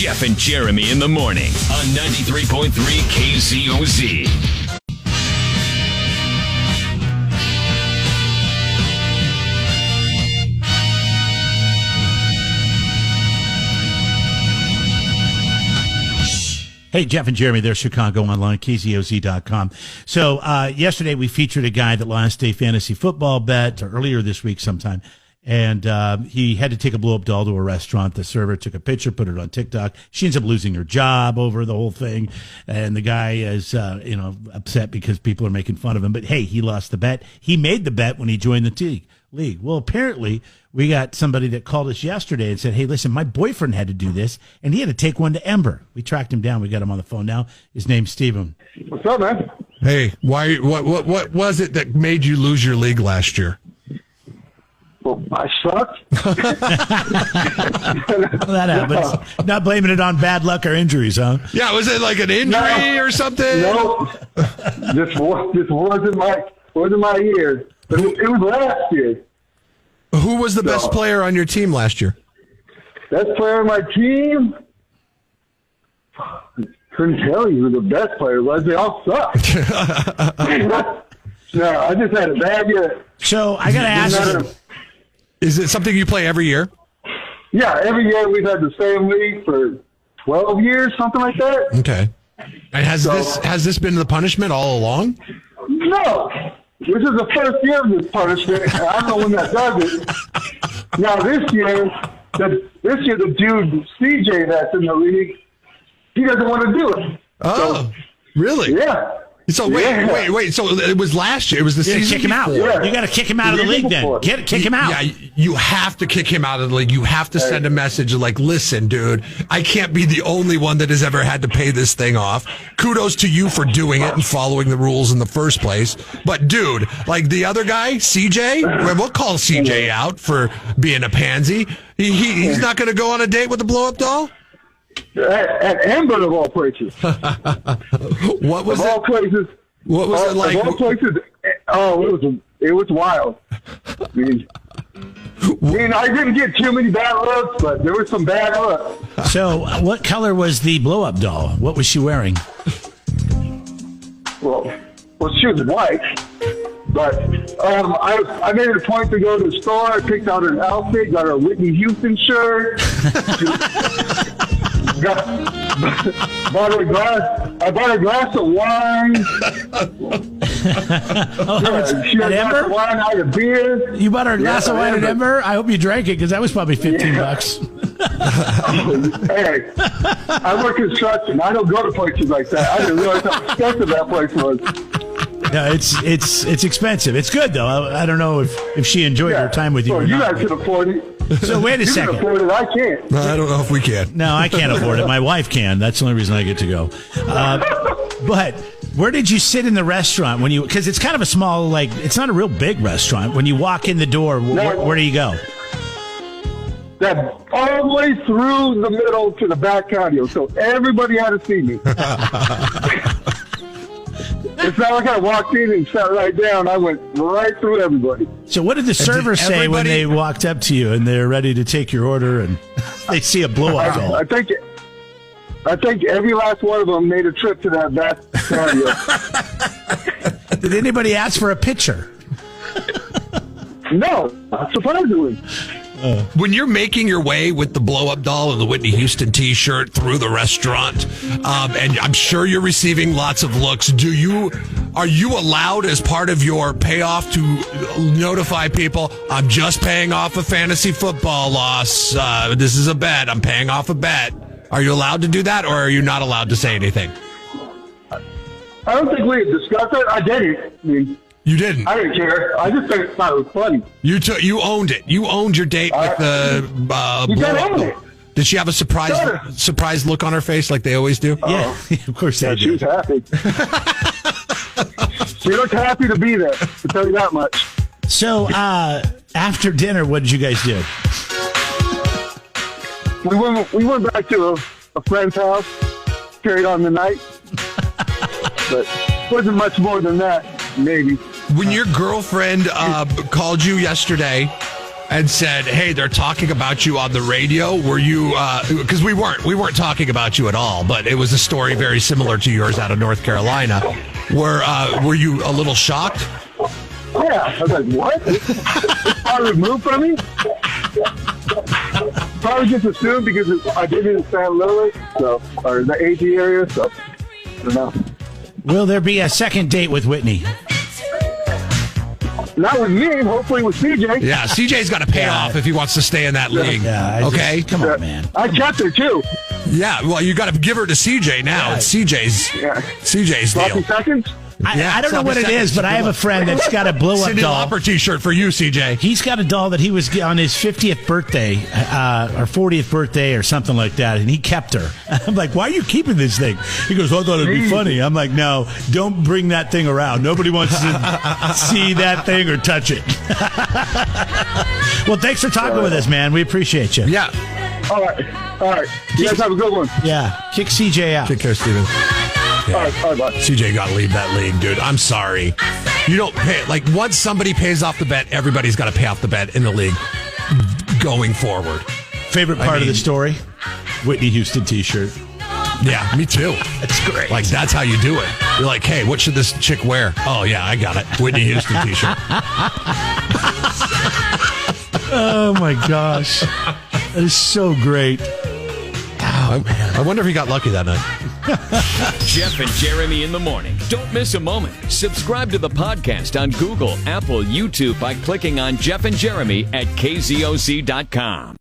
Jeff and Jeremy in the morning on 93.3 KZOZ. Hey, Jeff and Jeremy, they're Chicago Online, KZOZ.com. So yesterday we featured a guy that lost a fantasy football bet, or earlier this week sometime, and he had to take a blow-up doll to a restaurant. The server took a picture, put it on TikTok. She ends up losing her job over the whole thing, and the guy is upset because people are making fun of him. But, hey, he lost the bet. He made the bet when he joined the league. Well, apparently we got somebody that called us yesterday and said, hey, listen, my boyfriend had to do this, and he had to take one to Ember. We tracked him down. We got him on the phone now. His name's Steven. What's up, man? Hey, why? What was it that made you lose your league last year? Well, I sucked. That happens. Not blaming it on bad luck or injuries, huh? Yeah, was it like an injury or something? No, this wasn't my year. It was last year. Who was the best player on your team last year? Best player on my team? Couldn't tell you who the best player was. They all sucked. No, I just had a bad year. So I got to ask you. Is it something you play every year? Yeah, every year we've had the same league for 12 years, something like that. Okay. And has this been the punishment all along? No. This is the first year of this punishment. I don't know when that does it. Now this year, the dude CJ that's in the league, he doesn't want to do it. Oh, really? Yeah. So wait. So it was last year. It was the season. Kick him out. Yeah. You got to kick him out of the league. Then kick him out. Yeah, you have to kick him out of the league. You have to send a message like, "Listen, dude, I can't be the only one that has ever had to pay this thing off. Kudos to you for doing it and following the rules in the first place. But dude, like the other guy, CJ, we'll call CJ out for being a pansy. He's not going to go on a date with a blow-up doll." At Amber, of all places. What was of all places. What was it like? Of all places. Oh, it was wild. I mean, I didn't get too many bad looks, but there were some bad looks. So, what color was the blow-up doll? What was she wearing? Well, she was white. But I made it a point to go to the store. I picked out an outfit, got her a Whitney Houston shirt. Bought her a glass of wine. She had a glass of wine, I had a beer. You bought her a glass of wine at Ember? I hope you drank it because that was probably $15. Hey, I work construction. I don't go to places like that. I didn't realize how expensive that place was. No, it's expensive. It's good though. I don't know if she enjoyed her time with you. Well, you guys can afford it. So wait a second. You can afford it. I can't. I don't know if we can. No, I can't afford it. My wife can. That's the only reason I get to go. But where did you sit in the restaurant when you? Because it's kind of a small, it's not a real big restaurant. When you walk in the door, where do you go? That all the way through the middle to the back patio, so everybody had to see me. It's not like I walked in and sat right down. I went right through everybody. So what did the server say when they walked up to you and they're ready to take your order and they see a blow-up doll? I think every last one of them made a trip to that back patio. Did anybody ask for a picture? No, surprisingly. When you're making your way with the blow-up doll and the Whitney Houston T-shirt through the restaurant, and I'm sure you're receiving lots of looks, are you allowed as part of your payoff to notify people, I'm just paying off a fantasy football loss, this is a bet, I'm paying off a bet? Are you allowed to do that, or are you not allowed to say anything? I don't think we had discussed it. I didn't. I mean, you didn't? I didn't care. I just thought it was funny. You owned it. You owned your date with the you gotta own it. Did she have a surprise look on her face like they always do? Yeah, of course they do. She was happy. She looked happy to be there, to tell you that much. So, after dinner, what did you guys do? We went back to a friend's house, carried on the night. But it wasn't much more than that, maybe. When your girlfriend called you yesterday and said, "Hey, they're talking about you on the radio. Were you?" Because we weren't talking about you at all, but it was a story very similar to yours out of North Carolina. Were you a little shocked? Yeah, I was like, what? It's far removed from me? Probably just assumed because I did it in San Luis, or the AG area, so I don't know. Will there be a second date with Whitney? Not with me, hopefully with CJ. Yeah, CJ's got to pay off if he wants to stay in that league. Yeah, okay? Come on, man. I kept her, too. Yeah, well, you got to give her to CJ now. Yeah. It's CJ's Sloppy deal. seconds? I don't know what it is, but I have a friend that's got a blow-up Cyndi doll. Lauper t-shirt for you, CJ. He's got a doll that he was on his 50th birthday or 40th birthday or something like that, and he kept her. I'm like, why are you keeping this thing? He goes, I thought it'd be funny. I'm like, no, don't bring that thing around. Nobody wants to see that thing or touch it. Well, thanks for talking with us, man. We appreciate you. Yeah. All right. You guys have a good one. Yeah. Kick CJ out. Take care, Steven. Yeah. All right, bye. CJ got to leave that league, dude. I'm sorry. You don't pay. Like, once somebody pays off the bet, everybody's got to pay off the bet in the league going forward. Favorite part of the story? Whitney Houston t-shirt. Yeah, me too. That's great. Like, that's how you do it. You're like, hey, what should this chick wear? Oh, yeah, I got it. Whitney Houston t-shirt. Oh, my gosh. That is so great. I wonder if he got lucky that night. Jeff and Jeremy in the morning. Don't miss a moment. Subscribe to the podcast on Google, Apple, YouTube by clicking on Jeff and Jeremy at KZOZ.com.